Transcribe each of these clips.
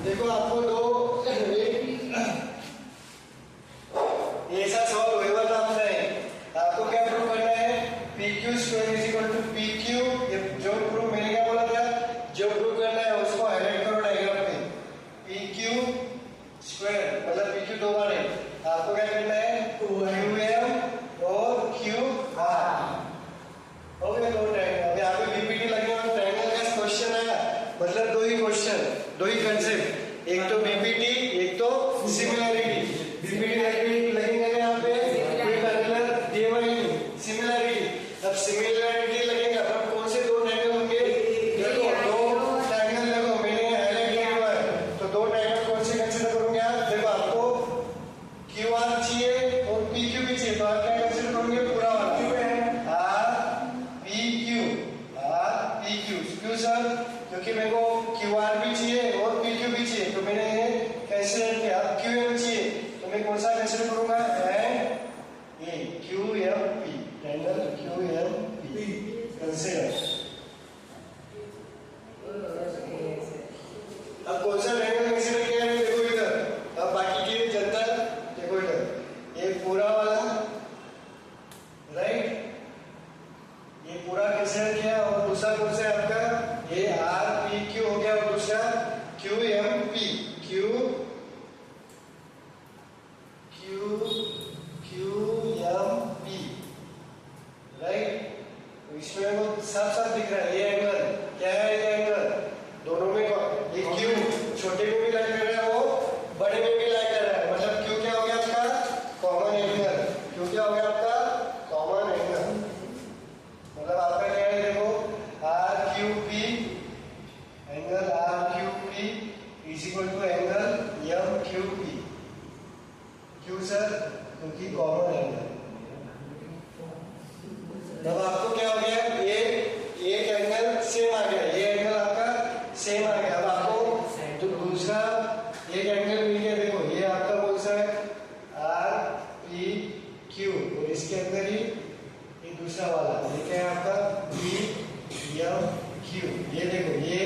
देखो आपको दो ऐसा सवाल हुए वाला आपने आपको क्या प्रूव करना है P Q square is equal to P Q. जो प्रूफ मैंने क्या बोला था जो प्रूव करना है उसको हाईलाइट करो डायग्राम पे। पी क्यू स्क्वायर मतलब पी क्यू दो बार है आपको क्या करना है क्यू एम और क्यू आर। ओके दो ट्रायंगल अभी यहाँ पे बीपीटी लगने वाला ट्रायंगल का क्वेश्चन आया मतलब दो ही क्वेश्चन दो ही कंसेप्ट एक तो बीपीटी एक तो सिमिलरिटी। बीपीटी लगेंगे यहाँ पे कोई पर्टिकुलर दिया हुआ नहीं सिमिलरिटी। अब सिमिलरिटी लगेगा अब कौन से दो ट्रायंगल होंगे देखो दो ट्रायंगल देखो मैंने हाईलाइट किया हुआ है तो दो ट्रायंगल कौन से कंसीडर करोगे आप देखो आपको क्यू आर चाहिए और पी क्यू भी चाहिए तो आप क्या कंसीडर करोगे पूरा वाला क्यों सर क्योंकि मेरे को क्यू आर भी चाहिए और पी क्यू भी चाहिए तो मैंने कंसीडर किया। अब क्यू एम चाहिए तो मैं कौन सा कंसीडर करूंगा and a Q M P triangle Q M P consider. अब कौन सा ट्रायंगल कंसीडर किया है देखो इधर। अब बाकी की जनता देखो इधर ये पूरा वाला राइट ये पूरा कंसीडर किया और दूसरा कौन सा आपका ये आर पी क्यू हो गया और दूसरा Q M P Q Q Q M P right. तो इसमें वो साफ साफ दिख रहा है ये एंगल क्या है ये एंगल दोनों में ये क्यू छोटे में भी लाइक कर रहा है वो बड़े में भी लाइक कर रहा है मतलब क्यू क्या हो गया आपका कॉमन एंगल। क्यू क्या हो गया आपका कॉमन एंगल मतलब आपका क्या है देखो R Q P angle R Q P is equal to angle M Q P. क्यों सर क्योंकि कॉमन एंगल। तब आपको क्या हो गया ये एक एंगल सेम आ गया ये एंगल आपका सेम आ गया। अब आपको तो दूसरा एक एंगल मिल गया देखो ये आपका कौन सा है आर पी क्यू और इसके अंदर ही ये दूसरा वाला ये क्या है आपका पी एम क्यू। ये देखो ये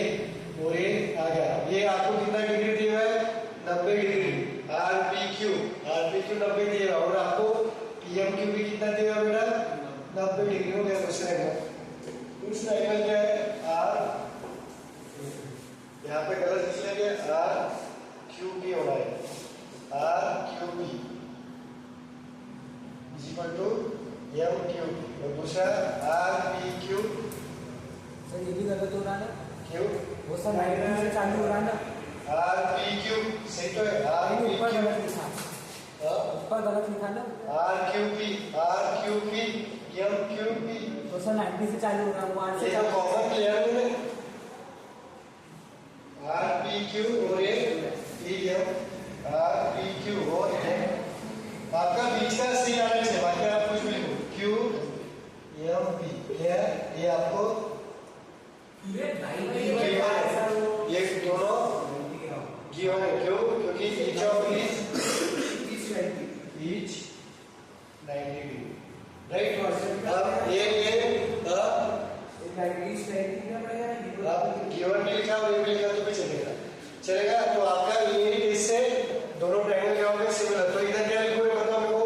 और ये आ गया ये आपको कितना डिग्री दिया है 90 डिग्री आर पी क्यू 90 दिया और आपको पी एम क्यू भी कितना दिया बेटा 90 डिग्री हो गया दूसरा एंगल। दूसरा एंगल क्या है आर यहाँ पे गलत इसलिए गया आर क्यू पी होना है R Q P is equal to M Q और दूसरा आर पी क्यू। सर ये भी गलत हो रहा है क्यों वो सब 90 से चालू हो रहा है ना आर पी क्यू सही तो है आर पी ऊपर क्यू गलत लिखा ऊपर गलत लिखा ना R Q P M Q P तो सर 90 से चालू हो रहा है वो आर से ये तो कॉमन क्लियर है आर पी क्यू और ये P M R P Q और आपका बीच का सी आना चाहिए बाकी आप कुछ भी लिखो क्यू एम पी ये आपको ये दोनों गिवन है क्यों क्योंकि each of each 90 degree right. अब ये अब गिवन भी लिखा और ये भी लिखा तो भी चलेगा तो आपका यूनिट इससे दोनों ट्रायंगल क्या होंगे सिमिलर। तो इधर क्या लिखोगे बताओ मेरे को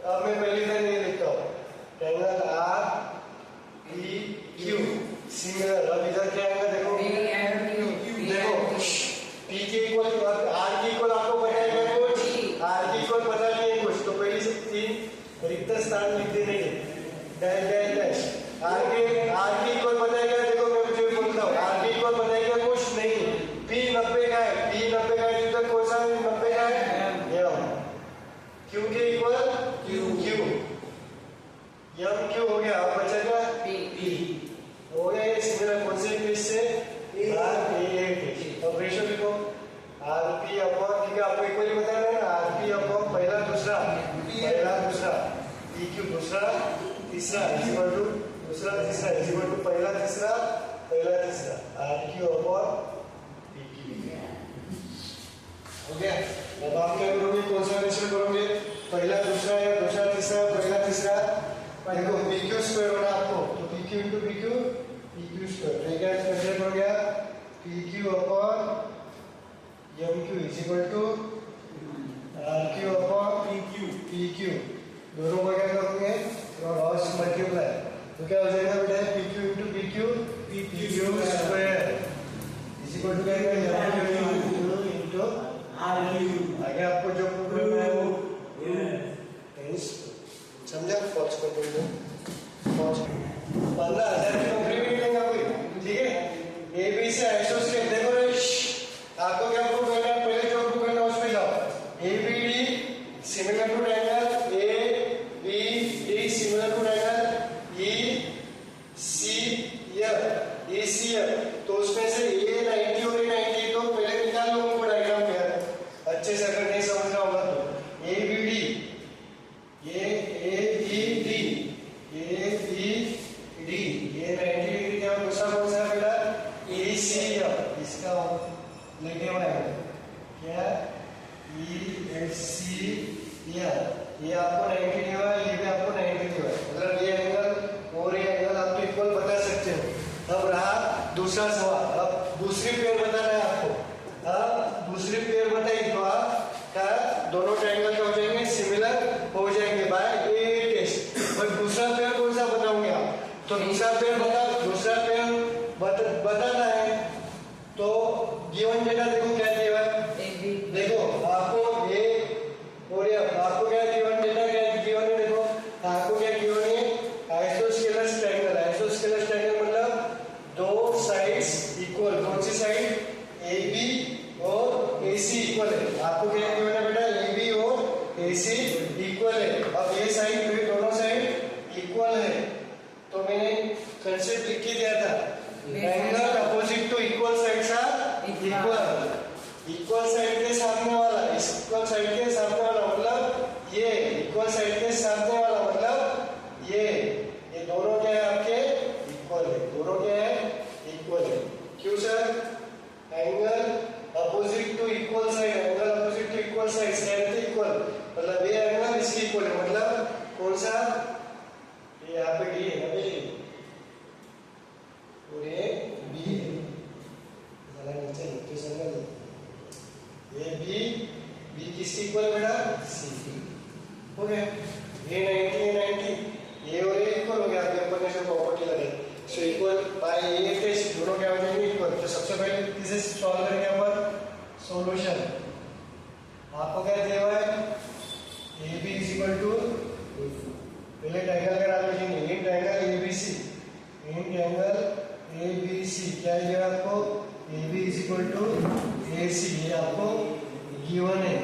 अब मैं पहले इधर नहीं लिखता हूँ triangle are P Q similar. अब इधर क्या आएगा देखो देखो पी के इक्वल आर के इक्वल आपको पता है कुछ आर के इक्वल पता नहीं है कुछ तो पहले से 3 रिक्त स्थान लिख देने डैश डैश डैश आर के इक्वल पता है क्या देखो मैं मुझे बोलता हूँ आर के इक्वल पता है क्या कुछ नहीं पी 90 का है पी 90 का है तो कौन सा 90 का है एम क्यू के इक्वल क्यू एम क्यू हो गया अब बचेगा पी हो गया ये सिमिलर कौन से केस से आर पी अब रेशियो लिखो आर पी अपॉन क्योंकि आपको इक्वली बताना है ना आर पी अपॉन पहला दूसरा पी क्यू दूसरा तीसरा इक्वल टू दूसरा तीसरा इक्वल टू पहला तीसरा R Q upon P Q हो गया। अब आप क्या करोगे कौन सा रेशियो करोगे पहला दूसरा या दूसरा तीसरा पहला तीसरा देखो पी क्यू स्क्वायर होना आपको तो P Q into P Q square तो क्या कैसे हो गया P Q upon M Q is equal to R Q upon P Q दोनों को क्या करोगे क्रॉस मल्टीप्लाई तो क्या हो जाएगा बेटा P Q into P Q square is equal to क्या इंटू आर क्यू आगे आपको जो प्रॉब्लम है वो समझा फॉल्स कर दो फॉल्स 15,000 की नौकरी भी मिलेगा कोई ठीक है ए बी से एसोसिएट देखो रे आपको क्या प्रूव करना है पहले जो प्रूव करना है उस पे जाओ A B D similar to triangle A B D similar to triangle E C तो उसमें से ए 90 और ए 90 तो पहले निकाल लो उनको डायग्राम पे अच्छे से अगर नहीं समझ रहा होगा तो ए बी डी ये ए बी डी ये 90 डिग्री क्या दूसरा कौन सा बेटा ए सी इसका लेके बनाएंगे क्या ई एस सी ये आपको 90 दिया है ये भी आपको 90 दिया है मतलब ये एंगल और ये एंगल आप इक्वल बता सकते हो अब रहा दूसरा सवाल अब दूसरी पेयर बताना है आपको अब दूसरी पेयर बताई तो आपका दोनों ट्रायंगल क्या हो जाएंगे सिमिलर हो जाएंगे बाय ए टेस्ट और दूसरा पेयर कौन सा बताओगे आप तो दूसरा पेयर बताना है तो गिवन डेटा देखो क्या दिया है देखो आपको ए और ये आपको क्या गिवन डेटा क्या गिवन है देखो आपको क्या गिवन है आइसोस्केलस ट्रायंगल मतलब दो साइड्स इक्वल कौन सी साइड ए बी और ए सी इक्वल है आपको क्या गिवन है बेटा ए बी और ए सी इक्वल है अब ये साइड फिर दोनों साइड इक्वल है तो मैंने कंसेप्ट लिख के दिया था triangle opposite to equal sides are equal side के सामने वाला इक्वल साइड के सामने वाला मतलब ये इक्वल साइड के सामने वाला मतलब ये दोनों क्या है आपके इक्वल है दोनों क्या है इक्वल है क्यों sir angle opposite to equal side can be equal मतलब ये एंगल इसकी इक्वल है मतलब कौन सा ये यहाँ पे डी है ना बी और ये बी है जरा नीचे लिखते संगल ये बी किसकी इक्वल बेटा सी हो गया ये 90 ये और ये इक्वल हो गया आपके ऊपर ने जो प्रॉपर्टी लगे सो इक्वल बाय ए टेस्ट दोनों क्या हो जाएंगे इक्वल तो सबसे पहले इसे सॉल्व करेंगे अपन सॉल्यूशन आपको क्या दिया हुआ है A B is equal to पहले ट्रायंगल का नाम लिखेंगे इन ट्रायंगल ए बी सी क्या दिया आपको A B is equal to A C ये आपको गिवन है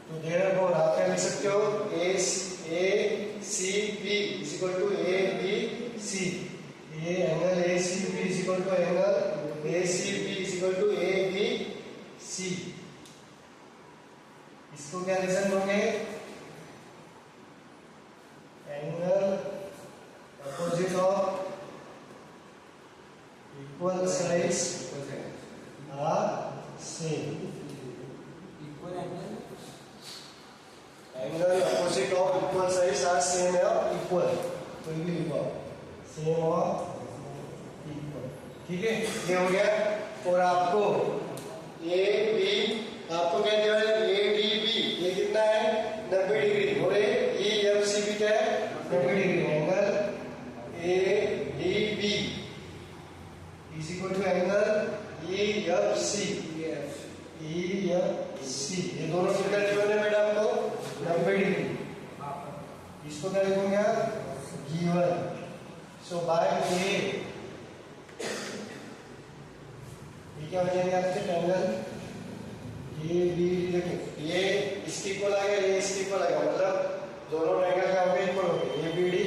तो देयरफॉर आप क्या लिख सकते हो A C B is equal to A B C ये angle A C B is equal to angle A C B is equal to A B C इसको क्या लिखन दोगे angle opposite of equal sides are same equal angle opposite of equal sides are same है equal कोई भी लिखो same और equal ठीक है ये हो गया और आपको ए बी आपको क्या दिया है ए डी बी ये कितना है 90 डिग्री और ए एफ सी भी क्या है 90 degree angle A D B is equal to angle E F C ये दोनों कितना गिवन है बेटा आपको 90 डिग्री इसको क्या लिखोगे आप गिवन सो बाय ए ये क्या हो जाएंगे आपके ट्रायंगल ए बी देखो ये इसकी इक्वल आ गया ये इसकी इक्वल आ गया मतलब दोनों ट्रायंगल क्या हो गए इक्वल हो गए ए बी डी